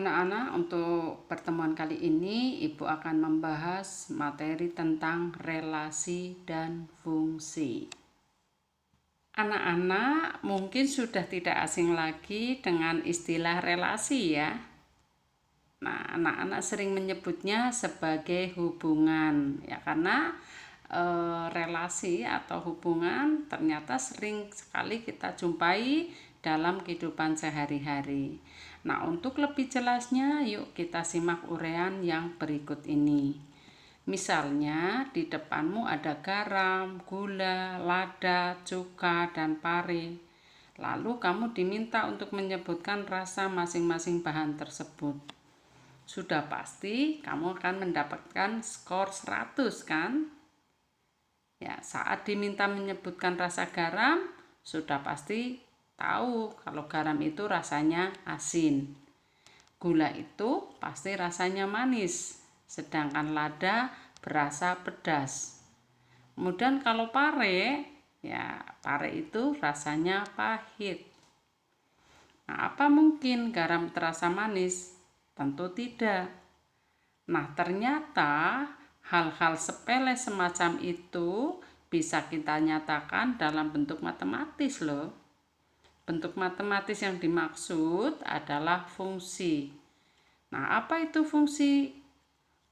Anak-anak, untuk pertemuan kali ini Ibu akan membahas materi tentang relasi dan fungsi. Anak-anak mungkin sudah tidak asing lagi dengan istilah relasi ya. Nah, anak-anak sering menyebutnya sebagai hubungan ya, karena relasi atau hubungan ternyata sering sekali kita jumpai dalam kehidupan sehari-hari. Nah, untuk lebih jelasnya, yuk kita simak uraian yang berikut ini. Misalnya, di depanmu ada garam, gula, lada, cuka, dan pare. Lalu kamu diminta untuk menyebutkan rasa masing-masing bahan tersebut. Sudah pasti kamu akan mendapatkan skor 100 kan? Ya, saat diminta menyebutkan rasa garam, sudah pasti tahu kalau garam itu rasanya asin. Gula itu pasti rasanya manis, sedangkan lada berasa pedas. Kemudian kalau pare, ya pare itu rasanya pahit. Nah, apa mungkin garam terasa manis? Tentu tidak. Nah, ternyata hal-hal sepele semacam itu bisa kita nyatakan dalam bentuk matematis loh. Bentuk matematis yang dimaksud adalah fungsi. Nah, apa itu fungsi?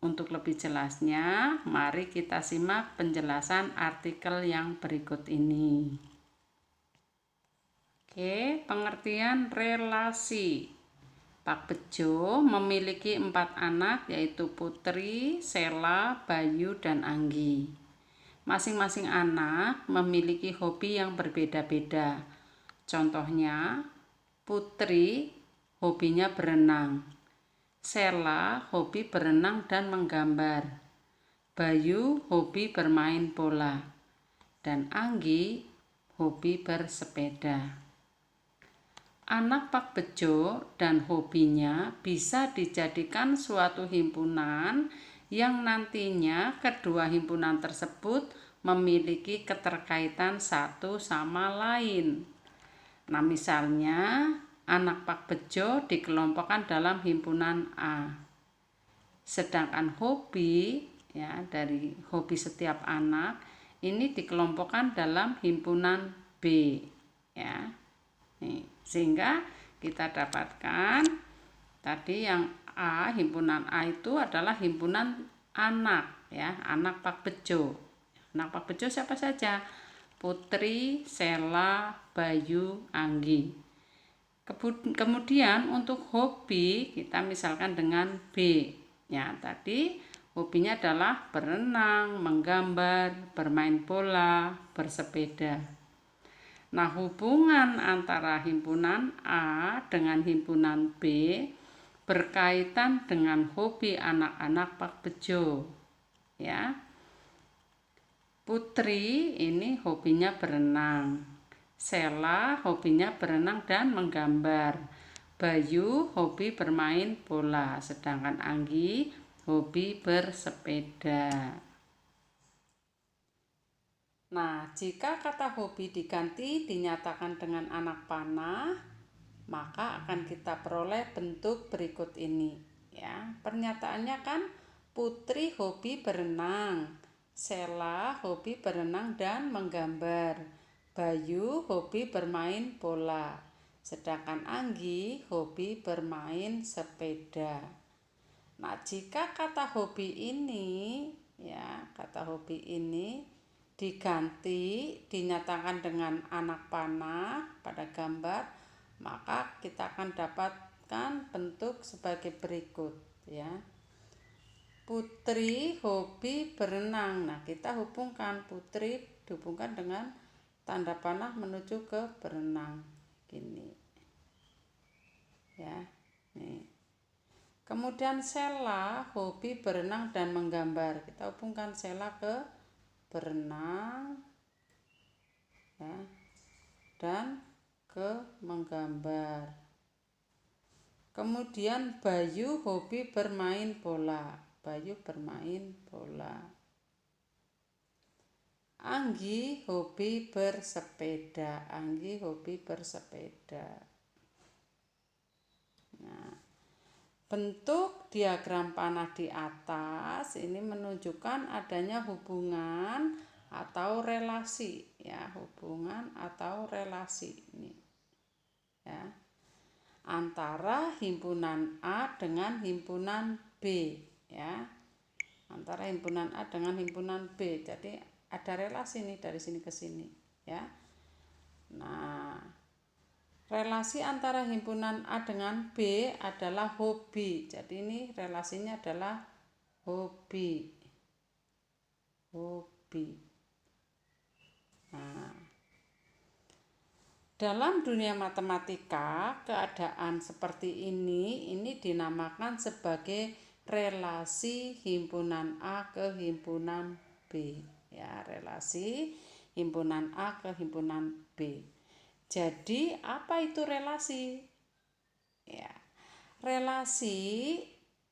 Untuk lebih jelasnya, mari kita simak penjelasan artikel yang berikut ini. Oke, pengertian relasi. Pak Bejo memiliki 4 anak, yaitu Putri, Sela, Bayu, dan Anggi. Masing-masing anak memiliki hobi yang berbeda-beda. Contohnya, Putri hobinya berenang, Sela hobi berenang dan menggambar, Bayu hobi bermain bola, dan Anggi hobi bersepeda. Anak Pak Bejo dan hobinya bisa dijadikan suatu himpunan yang nantinya kedua himpunan tersebut memiliki keterkaitan satu sama lain. Nah, misalnya anak Pak Bejo dikelompokkan dalam himpunan A. Sedangkan hobi ya, dari hobi setiap anak ini dikelompokkan dalam himpunan B ya. Nih, sehingga kita dapatkan tadi yang A, himpunan A itu adalah himpunan anak ya, anak Pak Bejo. Anak Pak Bejo siapa saja? Putri, Sela, Bayu, Anggi. Kemudian untuk hobi kita misalkan dengan B ya, tadi hobinya adalah berenang, menggambar, bermain bola, bersepeda. Nah, hubungan antara himpunan A dengan himpunan B berkaitan dengan hobi anak-anak Pak Bejo. Ya. Putri ini hobinya berenang. Sela hobinya berenang dan menggambar. Bayu hobi bermain bola, sedangkan Anggi hobi bersepeda. Nah, jika kata hobi diganti dinyatakan dengan anak panah, maka akan kita peroleh bentuk berikut ini. Ya, pernyataannya kan Putri hobi berenang, Sela hobi berenang dan menggambar, Bayu hobi bermain bola, sedangkan Anggi hobi bermain sepeda. Nah, jika kata hobi ini diganti dinyatakan dengan anak panah pada gambar, maka kita akan dapatkan bentuk sebagai berikut ya. Putri hobi berenang. Nah, kita hubungkan Putri dihubungkan dengan tanda panah menuju ke berenang gini ya. Nih. Kemudian Sela hobi berenang dan menggambar. Kita hubungkan Sela ke berenang ya, dan ke menggambar. Kemudian Bayu hobi bermain bola. Bayu bermain bola. Anggi hobi bersepeda. Anggi hobi bersepeda. Nah, Bentuk diagram panah di atas ini menunjukkan adanya hubungan atau relasi, ya, hubungan atau relasi ini, ya, antara himpunan A dengan himpunan B, ya, antara himpunan A dengan himpunan B. Jadi ada relasi nih dari sini ke sini, ya. Nah, relasi antara himpunan A dengan B adalah hobi. Jadi ini relasinya adalah hobi. Hobi. Nah, dalam dunia matematika, keadaan seperti ini dinamakan sebagai relasi himpunan A ke himpunan B. Ya, relasi himpunan A ke himpunan B. Jadi apa itu relasi? Ya, relasi,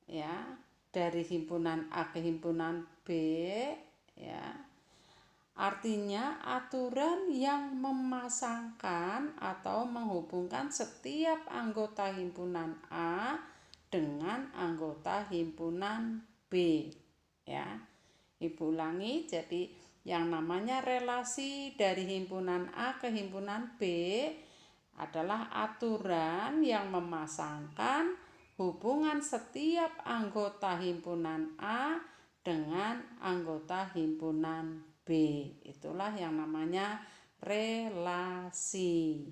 ya, dari himpunan A ke himpunan B, ya, artinya aturan yang memasangkan atau menghubungkan setiap anggota himpunan A dengan anggota himpunan B, ya. Ibu ulangi, jadi yang namanya relasi dari himpunan A ke himpunan B adalah aturan yang memasangkan hubungan setiap anggota himpunan A dengan anggota himpunan B. Itulah yang namanya relasi.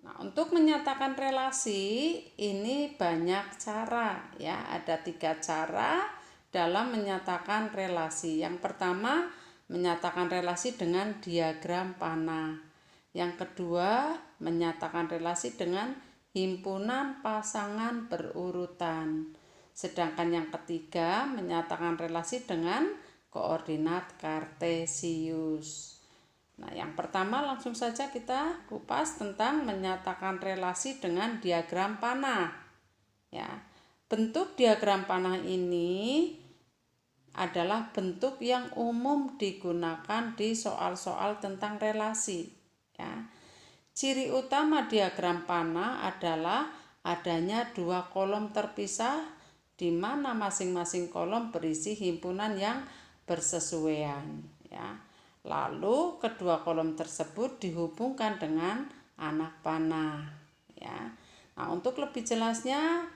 Nah, untuk menyatakan relasi ini banyak cara, ya. Ada 3 cara dalam menyatakan relasi. Yang pertama, menyatakan relasi dengan diagram panah. Yang kedua, menyatakan relasi dengan himpunan pasangan berurutan. Sedangkan yang ketiga, menyatakan relasi dengan koordinat kartesius. Nah, yang pertama langsung saja kita kupas tentang menyatakan relasi dengan diagram panah. Ya, bentuk diagram panah ini adalah bentuk yang umum digunakan di soal-soal tentang relasi, ya. Ciri utama diagram panah adalah adanya 2 kolom terpisah di mana masing-masing kolom berisi himpunan yang bersesuaian, ya. Lalu kedua kolom tersebut dihubungkan dengan anak panah, ya. Nah, untuk lebih jelasnya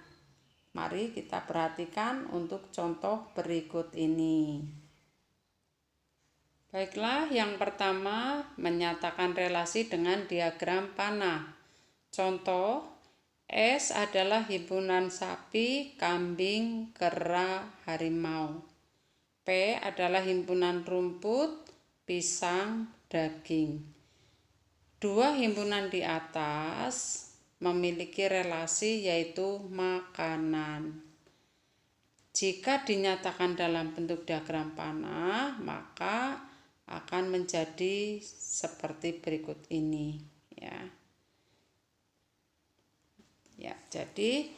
mari kita perhatikan untuk contoh berikut ini. Baiklah, yang pertama menyatakan relasi dengan diagram panah. Contoh, S adalah himpunan sapi, kambing, kera, harimau. P adalah himpunan rumput, pisang, daging. 2 himpunan di atas memiliki relasi yaitu makanan. Jika dinyatakan dalam bentuk diagram panah, maka akan menjadi seperti berikut ini, ya. Ya, jadi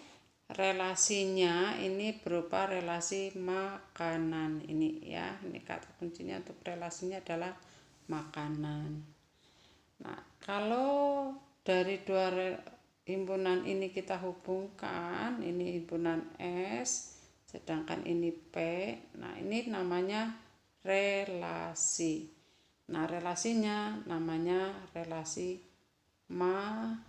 relasinya ini berupa relasi makanan ini, ya. Ini kata kuncinya untuk relasinya adalah makanan. Nah, kalau dari 2 himpunan ini kita hubungkan, ini himpunan S sedangkan ini P, nah ini namanya relasi. Nah, relasinya namanya relasi makanan,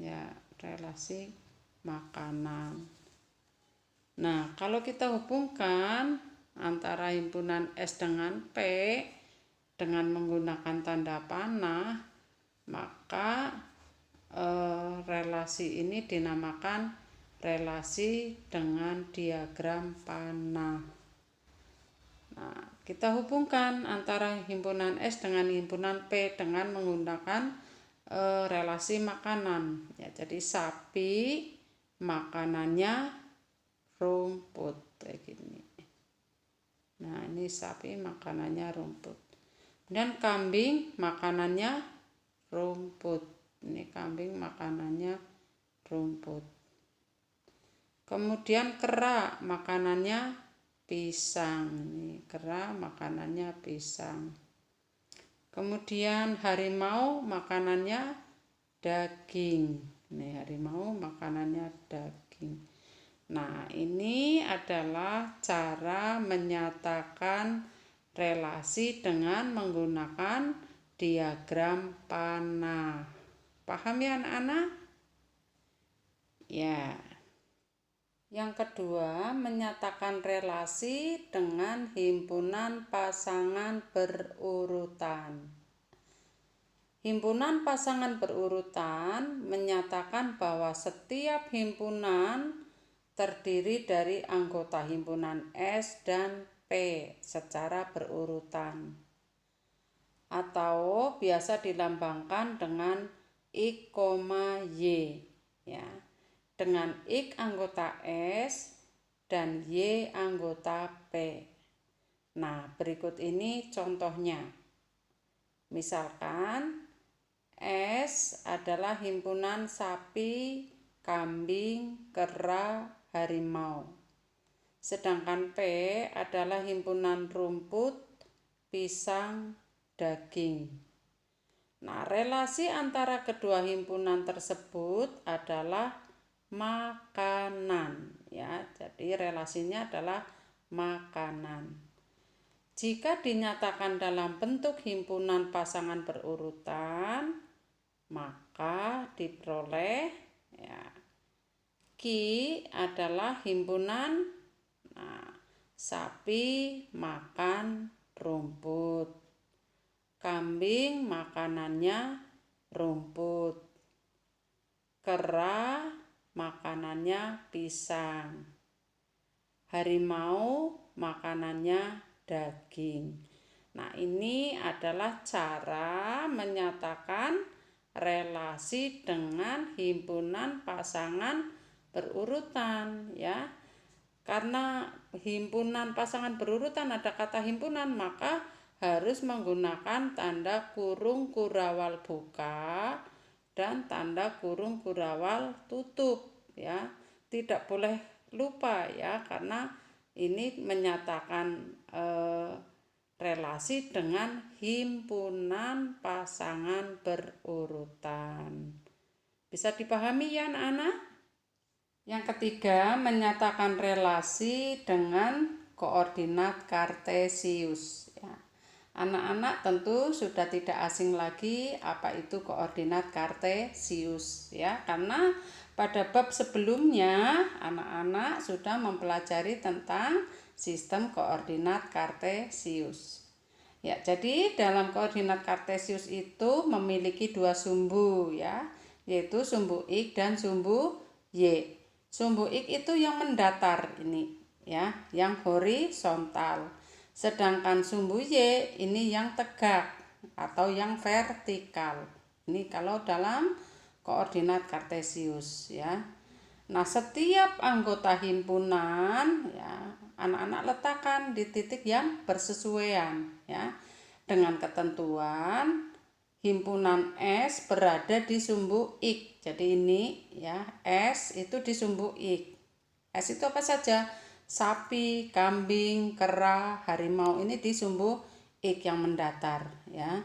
ya, relasi makanan. Nah, kalau kita hubungkan antara himpunan S dengan P dengan menggunakan tanda panah, maka relasi ini dinamakan relasi dengan diagram panah. Nah, kita hubungkan antara himpunan S dengan himpunan P dengan menggunakan relasi makanan, ya. Jadi sapi makanannya rumput kayak gini. Nah, ini sapi makanannya rumput. Dan kambing makanannya rumput. Ini kambing makanannya rumput. Kemudian kera makanannya pisang. Ini kera makanannya pisang. Kemudian harimau makanannya daging. Ini harimau makanannya daging. Nah, ini adalah cara menyatakan relasi dengan menggunakan diagram panah. Paham ya anak-anak? Ya. Yang kedua, menyatakan relasi dengan himpunan pasangan berurutan. Himpunan pasangan berurutan menyatakan bahwa setiap himpunan terdiri dari anggota himpunan S dan P secara berurutan, atau biasa dilambangkan dengan X, Y, ya. Dengan X anggota S dan Y anggota P. Nah, berikut ini contohnya. Misalkan S adalah himpunan sapi, kambing, kera, harimau. Sedangkan P adalah himpunan rumput, pisang, daging. Nah, relasi antara kedua himpunan tersebut adalah makanan, ya. Jadi relasinya adalah makanan. Jika dinyatakan dalam bentuk himpunan pasangan berurutan, maka diperoleh, ya, Ki adalah himpunan sapi makan rumput, kambing makanannya rumput, kera makanannya pisang, harimau makanannya daging. Nah, ini adalah cara menyatakan relasi dengan himpunan pasangan berurutan, ya. Karena himpunan pasangan berurutan ada kata himpunan, maka harus menggunakan tanda kurung kurawal buka dan tanda kurung kurawal tutup, ya. Tidak boleh lupa, ya, karena ini menyatakan relasi dengan himpunan pasangan berurutan. Bisa dipahami ya anak-anak? Yang ketiga, menyatakan relasi dengan koordinat kartesius, ya. Anak-anak tentu sudah tidak asing lagi apa itu koordinat kartesius, ya, karena pada bab sebelumnya anak-anak sudah mempelajari tentang sistem koordinat kartesius. Ya, jadi dalam koordinat kartesius itu memiliki dua sumbu, ya, yaitu sumbu X dan sumbu Y. Sumbu X itu yang mendatar ini, ya, yang horizontal. Sedangkan sumbu Y ini yang tegak atau yang vertikal. Ini kalau dalam koordinat kartesius, ya. Nah, setiap anggota himpunan, ya, anak-anak letakkan di titik yang bersesuaian, ya. Dengan ketentuan himpunan S berada di sumbu X. Jadi ini, ya, S itu di sumbu X. S itu apa saja? Sapi, kambing, kera, harimau, ini di sumbu X yang mendatar, ya.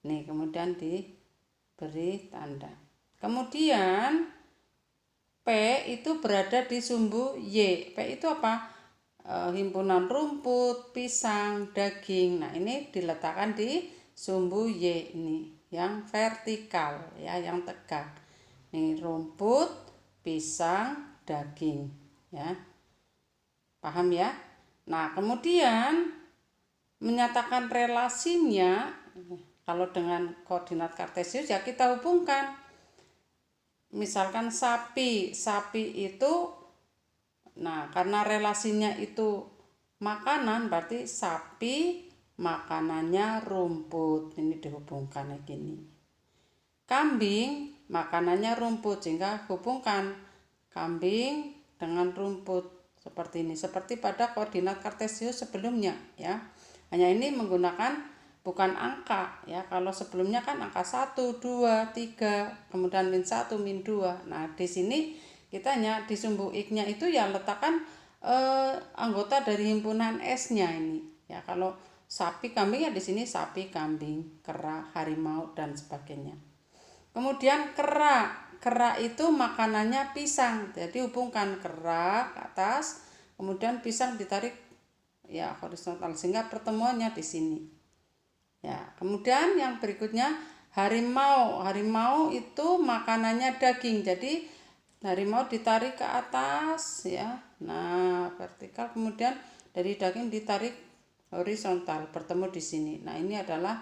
Nih, kemudian diberi tanda. Kemudian P itu berada di sumbu Y. P itu apa? Himpunan rumput, pisang, daging. Nah, ini diletakkan di sumbu Y ini yang vertikal, ya, yang tegak. Ini rumput, pisang, daging, ya. Paham ya? Nah, kemudian menyatakan relasinya kalau dengan koordinat kartesius, ya, kita hubungkan. Misalkan sapi itu, nah, karena relasinya itu makanan, berarti sapi makanannya rumput, ini dihubungkan kayak gini. Kambing makanannya rumput, sehingga hubungkan kambing dengan rumput seperti ini, seperti pada koordinat kartesius sebelumnya, ya. Hanya ini menggunakan bukan angka, ya. Kalau sebelumnya kan angka 1, 2, 3, kemudian min 1, min 2. Nah, di sini kita hanya di sumbu X-nya itu ya letakkan anggota dari himpunan S-nya ini. Ya, kalau sapi, kambing, ya di sini sapi, kambing, kera, harimau dan sebagainya. Kemudian kera. Kera itu makanannya pisang. Jadi hubungkan kera ke atas, kemudian pisang ditarik ya horizontal sehingga pertemuannya di sini. Ya, kemudian yang berikutnya harimau. Harimau itu makanannya daging. Jadi harimau ditarik ke atas ya. Nah, vertikal, kemudian dari daging ditarik horizontal, bertemu di sini. Nah, ini adalah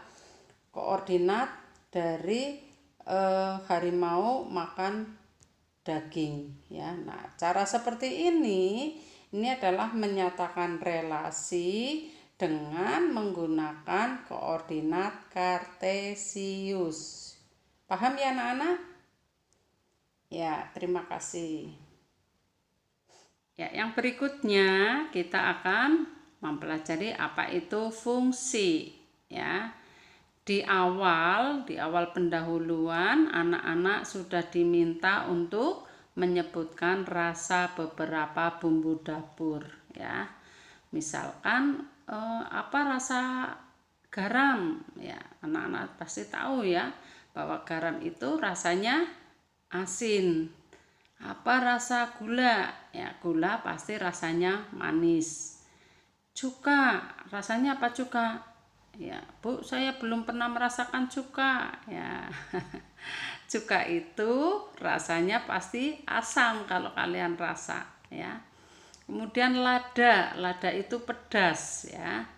koordinat dari harimau makan daging ya. Nah, cara seperti ini adalah menyatakan relasi dengan menggunakan koordinat kartesius. Paham ya anak-anak? Ya, terima kasih. Ya, yang berikutnya kita akan mempelajari apa itu fungsi ya. Di awal pendahuluan anak-anak sudah diminta untuk menyebutkan rasa beberapa bumbu dapur ya. Misalkan apa rasa garam ya, anak-anak pasti tahu ya bahwa garam itu rasanya asin. Apa rasa gula ya, gula pasti rasanya manis. Cuka, rasanya apa cuka? Ya, Bu, saya belum pernah merasakan cuka. Ya, cuka itu rasanya pasti asam kalau kalian rasa. Ya, kemudian lada itu pedas. Ya,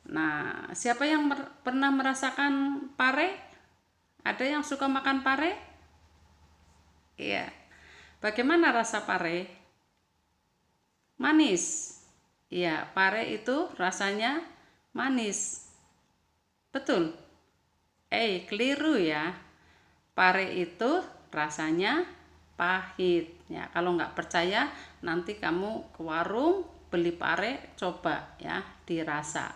nah, siapa yang pernah merasakan pare? Ada yang suka makan pare? Iya. Bagaimana rasa pare? Manis. Iya, pare itu rasanya manis. Betul? Keliru ya. Pare itu rasanya pahit. Ya, kalau nggak percaya nanti kamu ke warung beli pare, coba ya dirasa.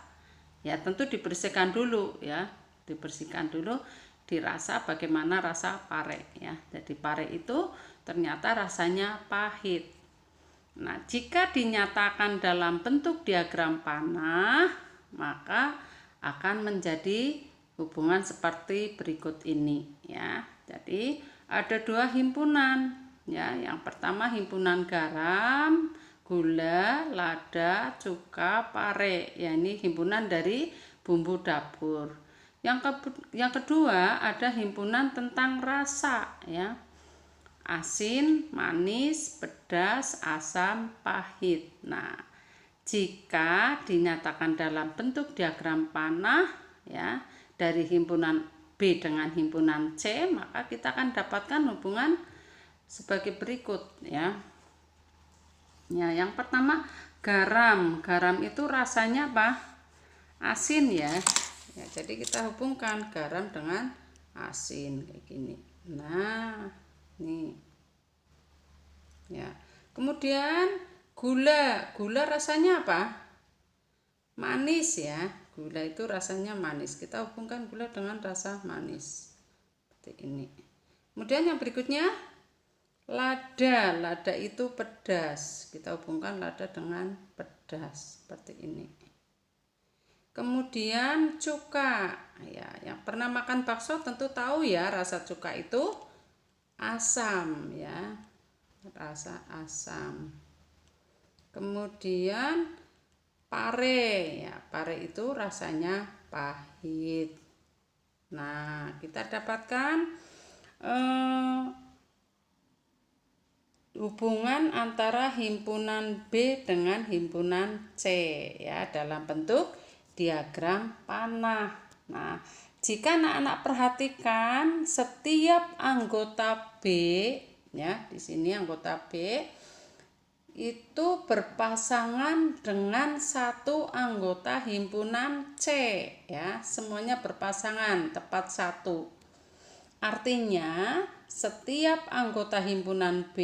Ya, tentu dibersihkan dulu ya. Dibersihkan dulu, dirasa bagaimana rasa pare ya. Jadi pare itu ternyata rasanya pahit. Nah, jika dinyatakan dalam bentuk diagram panah, maka akan menjadi hubungan seperti berikut ini ya. Jadi ada dua himpunan ya. Yang pertama himpunan garam, gula, lada, cuka, pare. Ya, ini himpunan dari bumbu dapur. Yang kedua ada himpunan tentang rasa ya. Asin, manis, pedas, asam, pahit. Nah, jika dinyatakan dalam bentuk diagram panah ya dari himpunan B dengan himpunan C, maka kita akan dapatkan hubungan sebagai berikut ya. Ya, yang pertama garam. Garam itu rasanya apa? Asin ya. Ya, jadi kita hubungkan garam dengan asin kayak gini. Nah, nih. Ya. Kemudian gula rasanya apa? Manis ya. Gula itu rasanya manis. Kita hubungkan gula dengan rasa manis. Seperti ini. Kemudian yang berikutnya lada itu pedas. Kita hubungkan lada dengan pedas seperti ini. Kemudian cuka. Ya, yang pernah makan bakso tentu tahu ya rasa cuka itu asam ya. Rasa asam. Kemudian pare ya, pare itu rasanya pahit. Nah, kita dapatkan hubungan antara himpunan B dengan himpunan C ya dalam bentuk diagram panah. Nah, jika anak-anak perhatikan setiap anggota B ya, di sini anggota B itu berpasangan dengan satu anggota himpunan C ya, semuanya berpasangan tepat satu. Artinya setiap anggota himpunan B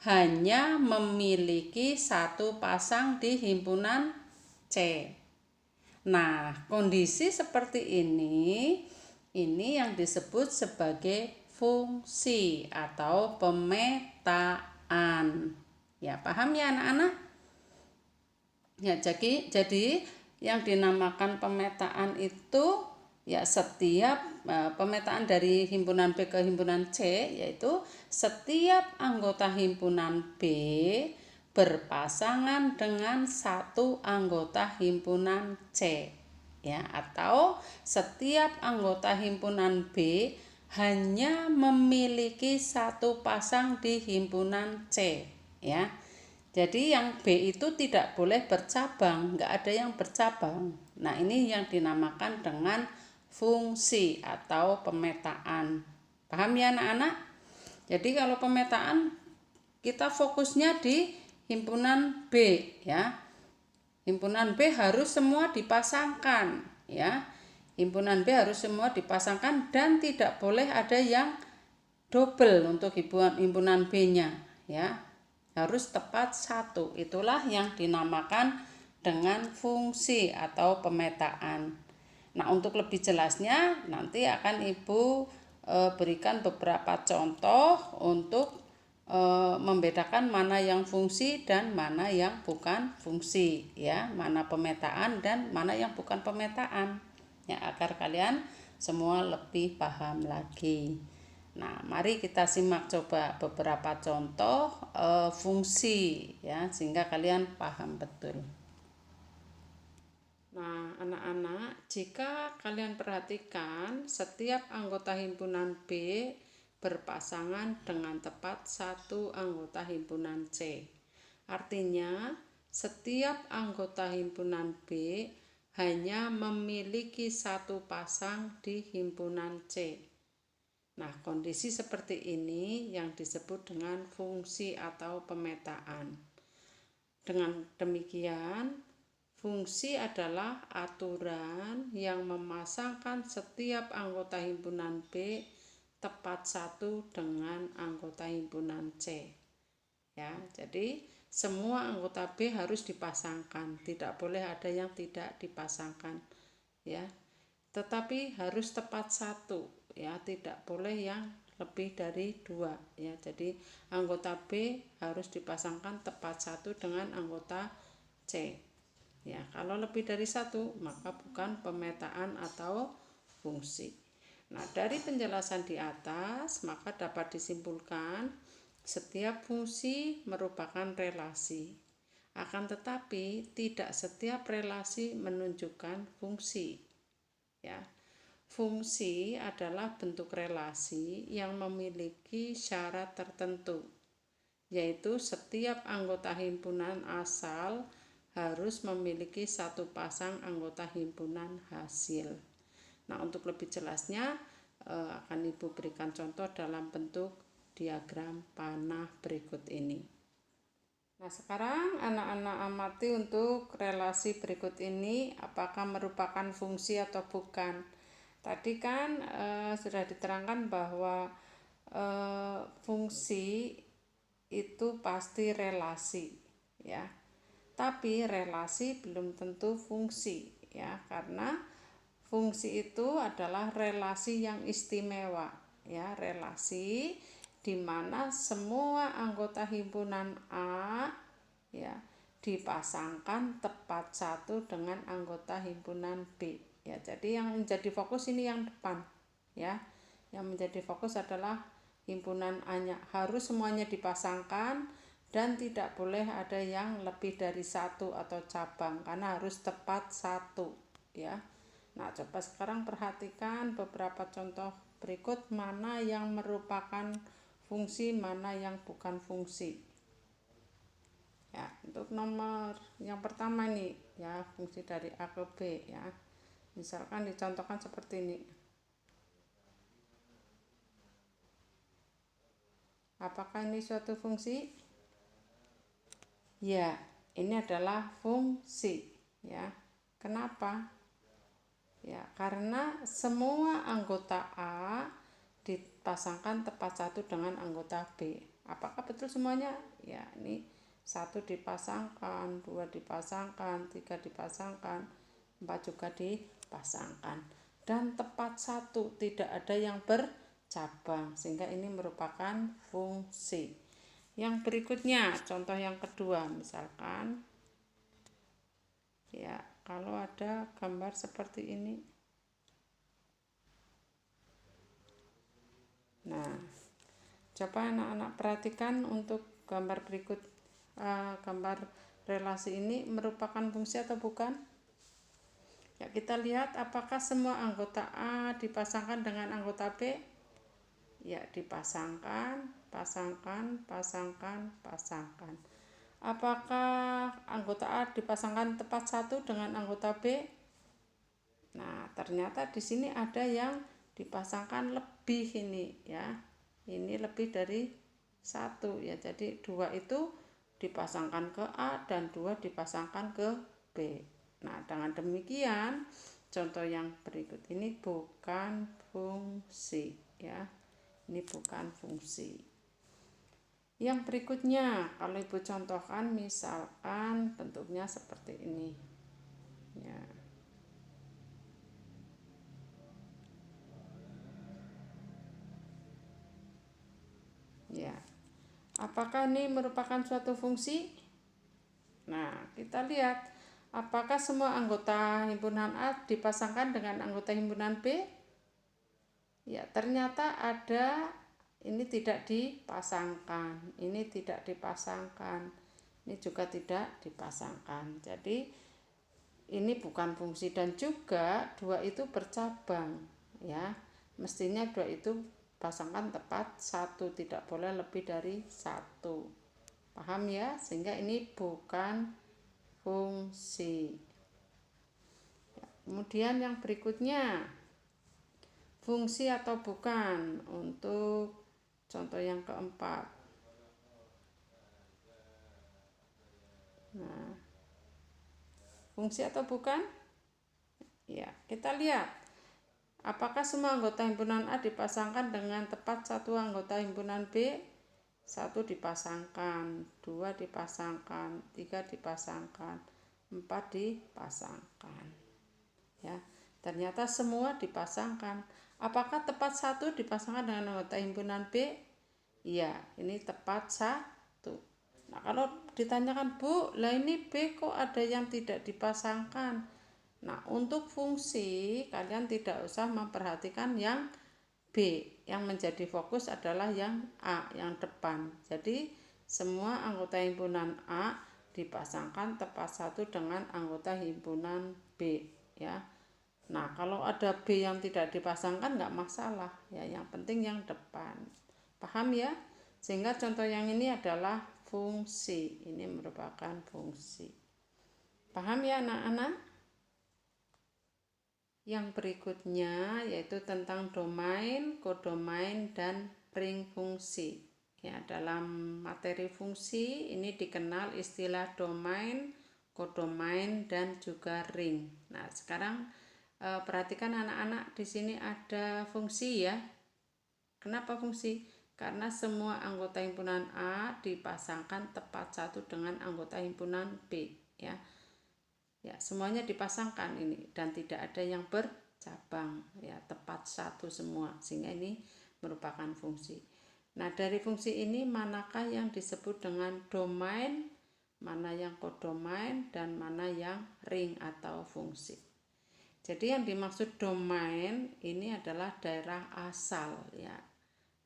hanya memiliki satu pasang di himpunan C. Nah, kondisi seperti ini yang disebut sebagai fungsi atau pemetaan. Ya, paham ya anak-anak? Ya, jadi yang dinamakan pemetaan itu Ya, setiap pemetaan dari himpunan B ke himpunan C, yaitu setiap anggota himpunan B berpasangan dengan satu anggota himpunan C, ya, atau setiap anggota himpunan B hanya memiliki satu pasang di himpunan C, ya. Jadi yang B itu tidak boleh bercabang, nggak ada yang bercabang. Nah, ini yang dinamakan dengan fungsi atau pemetaan. Paham ya anak-anak? Jadi kalau pemetaan kita fokusnya di himpunan B, ya. Himpunan B harus semua dipasangkan, ya. Himpunan B harus semua dipasangkan dan tidak boleh ada yang double untuk himpunan B-nya, ya. Harus tepat satu. Itulah yang dinamakan dengan fungsi atau pemetaan. Nah, untuk lebih jelasnya nanti akan Ibu berikan beberapa contoh untuk membedakan mana yang fungsi dan mana yang bukan fungsi, ya, mana pemetaan dan mana yang bukan pemetaan, ya, agar kalian semua lebih paham lagi. Nah, mari kita simak coba beberapa contoh fungsi, ya, sehingga kalian paham betul. Nah, anak-anak, jika kalian perhatikan, setiap anggota himpunan B berpasangan dengan tepat satu anggota himpunan C. Artinya, setiap anggota himpunan B hanya memiliki satu pasang di himpunan C. Nah, kondisi seperti ini yang disebut dengan fungsi atau pemetaan. Dengan demikian, fungsi adalah aturan yang memasangkan setiap anggota himpunan B tepat satu dengan anggota himpunan C. Ya, jadi semua anggota B harus dipasangkan, tidak boleh ada yang tidak dipasangkan, ya. Tetapi harus tepat satu, ya, tidak boleh yang lebih dari dua, ya. Jadi anggota B harus dipasangkan tepat satu dengan anggota C. Ya, kalau lebih dari satu maka bukan pemetaan atau fungsi. Nah, dari penjelasan di atas maka dapat disimpulkan setiap fungsi merupakan relasi. Akan tetapi tidak setiap relasi menunjukkan fungsi. Ya. Fungsi adalah bentuk relasi yang memiliki syarat tertentu, yaitu setiap anggota himpunan asal harus memiliki satu pasang anggota himpunan hasil. Nah, untuk lebih jelasnya akan Ibu berikan contoh dalam bentuk diagram panah berikut ini. Nah, sekarang anak-anak amati untuk relasi berikut ini apakah merupakan fungsi atau bukan. Tadi kan sudah diterangkan bahwa fungsi itu pasti relasi, ya. Tapi relasi belum tentu fungsi, ya, karena fungsi itu adalah relasi yang istimewa, ya, relasi di mana semua anggota himpunan A, ya, dipasangkan tepat satu dengan anggota himpunan B, ya. Jadi yang menjadi fokus ini yang depan, ya. Yang menjadi fokus adalah himpunan A-nya harus semuanya dipasangkan dan tidak boleh ada yang lebih dari satu atau cabang karena harus tepat satu, ya. Nah, coba sekarang perhatikan beberapa contoh berikut mana yang merupakan fungsi, mana yang bukan fungsi. Ya, untuk nomor yang pertama nih, ya, fungsi dari A ke B, ya. Misalkan dicontohkan seperti ini. Apakah ini suatu fungsi? Ya, ini adalah fungsi, ya. Kenapa? Ya, karena semua anggota A dipasangkan tepat satu dengan anggota B. Apakah betul semuanya? Ya, ini satu dipasangkan, dua dipasangkan, tiga dipasangkan, empat juga dipasangkan. Dan tepat satu, tidak ada yang bercabang, sehingga ini merupakan fungsi. Yang berikutnya, contoh yang kedua, misalkan, ya, kalau ada gambar seperti ini, Nah, coba anak-anak perhatikan untuk gambar berikut. Gambar relasi ini merupakan fungsi atau bukan? Ya, kita lihat apakah semua anggota A dipasangkan dengan anggota B? Ya, dipasangkan, pasangkan, pasangkan, pasangkan. Apakah anggota A dipasangkan tepat satu dengan anggota B? Nah, ternyata di sini ada yang dipasangkan lebih ini ya. Ini lebih dari satu ya. Jadi 2 itu dipasangkan ke A dan 2 dipasangkan ke B. Nah, dengan demikian contoh yang berikut ini bukan fungsi ya. Ini bukan fungsi. Yang berikutnya, kalau Ibu contohkan misalkan bentuknya seperti ini. Ya. Ya. Apakah ini merupakan suatu fungsi? Nah, kita lihat apakah semua anggota himpunan A dipasangkan dengan anggota himpunan B? Ya, ternyata ada ini tidak dipasangkan, ini tidak dipasangkan, ini juga tidak dipasangkan. Jadi ini bukan fungsi dan juga 2 itu bercabang ya. Mestinya 2 itu pasangkan tepat 1, tidak boleh lebih dari 1. Paham ya? Sehingga ini bukan fungsi. Ya, kemudian yang berikutnya, fungsi atau bukan untuk contoh yang keempat. Nah, fungsi atau bukan? Ya, kita lihat. Apakah semua anggota himpunan A dipasangkan dengan tepat satu anggota himpunan B? 1 dipasangkan, 2 dipasangkan, 3 dipasangkan, 4 dipasangkan. Ya, ternyata semua dipasangkan. Apakah tepat 1 dipasangkan dengan anggota himpunan B? Iya, ini tepat 1. Nah, kalau ditanyakan, Bu, lah ini B kok ada yang tidak dipasangkan? Nah, untuk fungsi kalian tidak usah memperhatikan yang B, yang menjadi fokus adalah yang A, yang depan. Jadi semua anggota himpunan A dipasangkan tepat satu dengan anggota himpunan B ya. Nah, kalau ada B yang tidak dipasangkan nggak masalah ya, yang penting yang depan. Paham ya? Sehingga contoh yang ini adalah fungsi. Ini merupakan fungsi. Paham ya anak-anak? Yang berikutnya yaitu tentang domain, kodomain, dan ring fungsi. Ya, dalam materi fungsi ini dikenal istilah domain, kodomain, dan juga ring. Nah, sekarang perhatikan anak-anak, di sini ada fungsi ya. Kenapa fungsi? Karena semua anggota himpunan A dipasangkan tepat satu dengan anggota himpunan B ya. Ya, semuanya dipasangkan ini dan tidak ada yang bercabang ya, tepat satu semua, sehingga ini merupakan fungsi. Nah, dari fungsi ini manakah yang disebut dengan domain, mana yang kodomain, dan mana yang ring atau fungsi. Jadi yang dimaksud domain ini adalah daerah asal ya.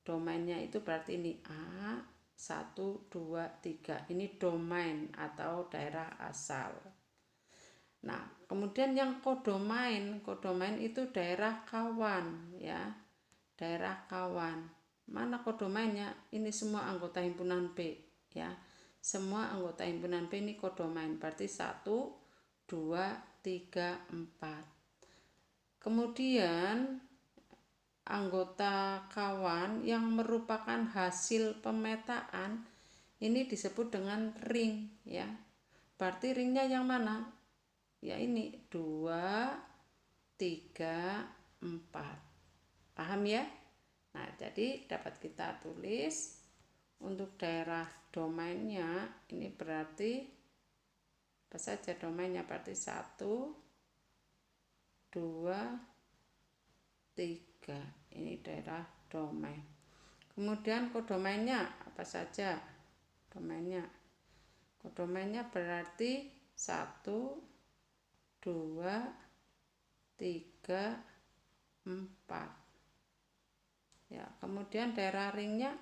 Domainnya itu berarti ini A 1, 2, 3. Ini domain atau daerah asal. Nah, kemudian yang kodomain itu daerah kawan ya. Daerah kawan. Mana kodomainnya? Ini semua anggota himpunan B ya. Semua anggota himpunan B ini kodomain. Berarti 1, 2, 3, 4. Kemudian anggota kawan yang merupakan hasil pemetaan ini disebut dengan ring ya. Berarti ringnya yang mana? Ya ini 2, 3, 4. Paham ya? Nah, jadi dapat kita tulis untuk daerah domainnya ini berarti apa saja domainnya, berarti 1, 2, 3. Ini daerah domain. Kemudian kodomainnya apa saja? Kodomainnya berarti 1, 2, 3, 4. Ya, kemudian daerah ringnya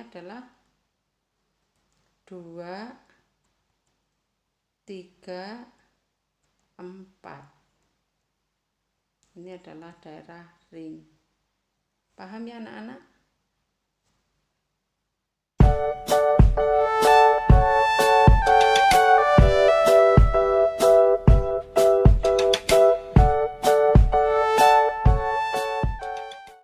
adalah 2, 3, 4. Ini adalah daerah ring. Paham ya anak-anak?